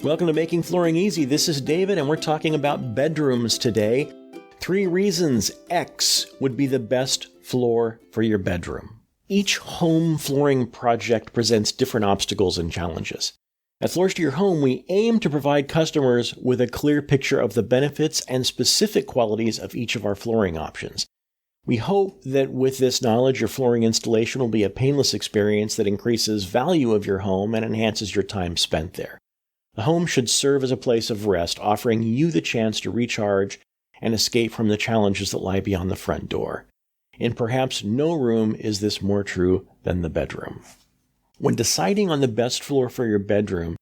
Welcome to Making Flooring Easy. This is David, and we're talking about bedrooms today. 3 reasons X would be the best floor for your bedroom. Each home flooring project presents different obstacles and challenges. At Floors to Your Home, we aim to provide customers with a clear picture of the benefits and specific qualities of each of our flooring options. We hope that with this knowledge, your flooring installation will be a painless experience that increases value of your home and enhances your time spent there. The home should serve as a place of rest, offering you the chance to recharge and escape from the challenges that lie beyond the front door. In perhaps no room is this more true than the bedroom. When deciding on the best floor for your bedroom,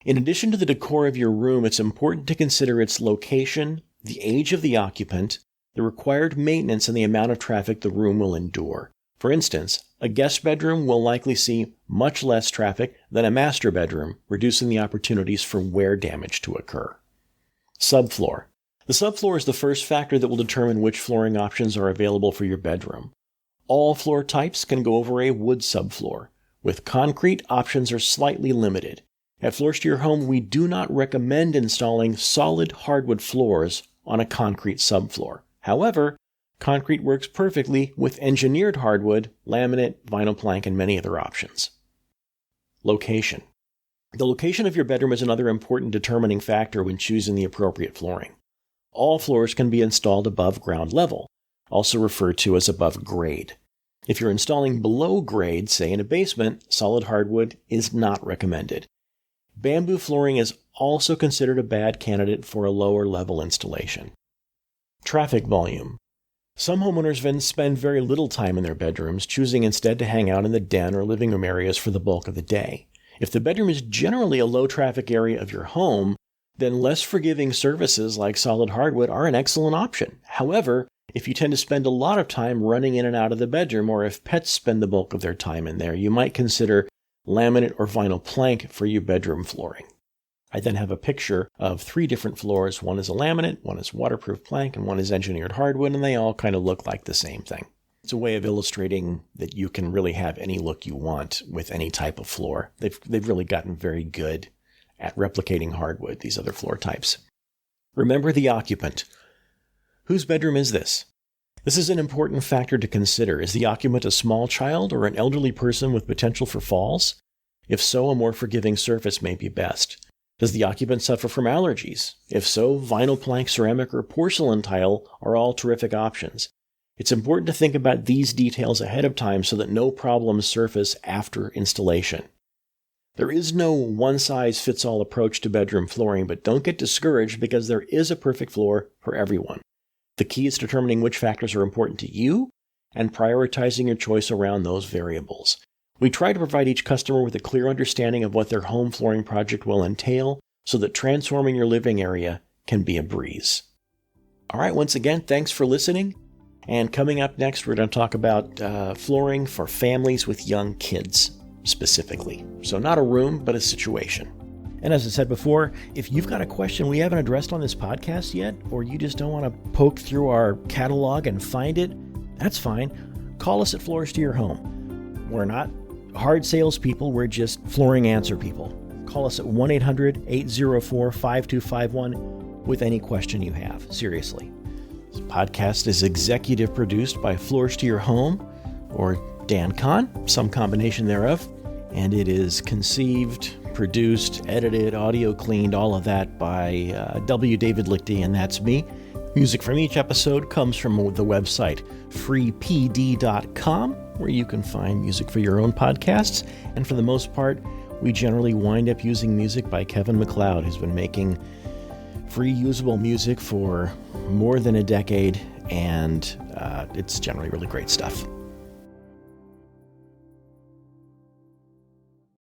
in addition to the decor of your room, it's important to consider its location, the age of the occupant, the required maintenance, and the amount of traffic the room will endure. For instance, a guest bedroom will likely see much less traffic than a master bedroom, reducing the opportunities for wear damage to occur. Subfloor. The subfloor is the first factor that will determine which flooring options are available for your bedroom. All floor types can go over a wood subfloor. With concrete, options are slightly limited. At Floors to Your Home, we do not recommend installing solid hardwood floors on a concrete subfloor. However, concrete works perfectly with engineered hardwood, laminate, vinyl plank, and many other options. Location. The location of your bedroom is another important determining factor when choosing the appropriate flooring. All floors can be installed above ground level, also referred to as above grade. If you're installing below grade, say in a basement, solid hardwood is not recommended. Bamboo flooring is also considered a bad candidate for a lower level installation. Traffic volume. Some homeowners spend very little time in their bedrooms, choosing instead to hang out in the den or living room areas for the bulk of the day. If the bedroom is generally a low traffic area of your home, then less forgiving surfaces like solid hardwood are an excellent option. However, if you tend to spend a lot of time running in and out of the bedroom, or if pets spend the bulk of their time in there, you might consider laminate or vinyl plank for your bedroom flooring. I then have a picture of 3 different floors. One is a laminate, one is waterproof plank, and one is engineered hardwood, and they all kind of look like the same thing. It's a way of illustrating that you can really have any look you want with any type of floor. They've really gotten very good at replicating hardwood, these other floor types. Remember the occupant. Whose bedroom is this? This is an important factor to consider. Is the occupant a small child or an elderly person with potential for falls? If so, a more forgiving surface may be best. Does the occupant suffer from allergies? If so, vinyl plank, ceramic, or porcelain tile are all terrific options. It's important to think about these details ahead of time so that no problems surface after installation. There is no one-size-fits-all approach to bedroom flooring, but don't get discouraged because there is a perfect floor for everyone. The key is determining which factors are important to you and prioritizing your choice around those variables. We try to provide each customer with a clear understanding of what their home flooring project will entail so that transforming your living area can be a breeze. All right, once again, thanks for listening. And coming up next, we're going to talk about flooring for families with young kids specifically. So not a room, but a situation. And as I said before, if you've got a question we haven't addressed on this podcast yet, or you just don't want to poke through our catalog and find it, that's fine. Call us at Floors to Your Home. We're not hard salespeople, we're just flooring answer people. Call us at 1-800-804-5251 with any question you have. Seriously. This podcast is executive produced by Floors to Your Home, or Dan Kahn, some combination thereof, and it is conceived, produced, edited, audio cleaned, all of that by W. David Lichty, and that's me. Music from each episode comes from the website freepd.com, where you can find music for your own podcasts. And for the most part, we generally wind up using music by Kevin MacLeod, who's been making free usable music for more than a decade, and it's generally really great stuff.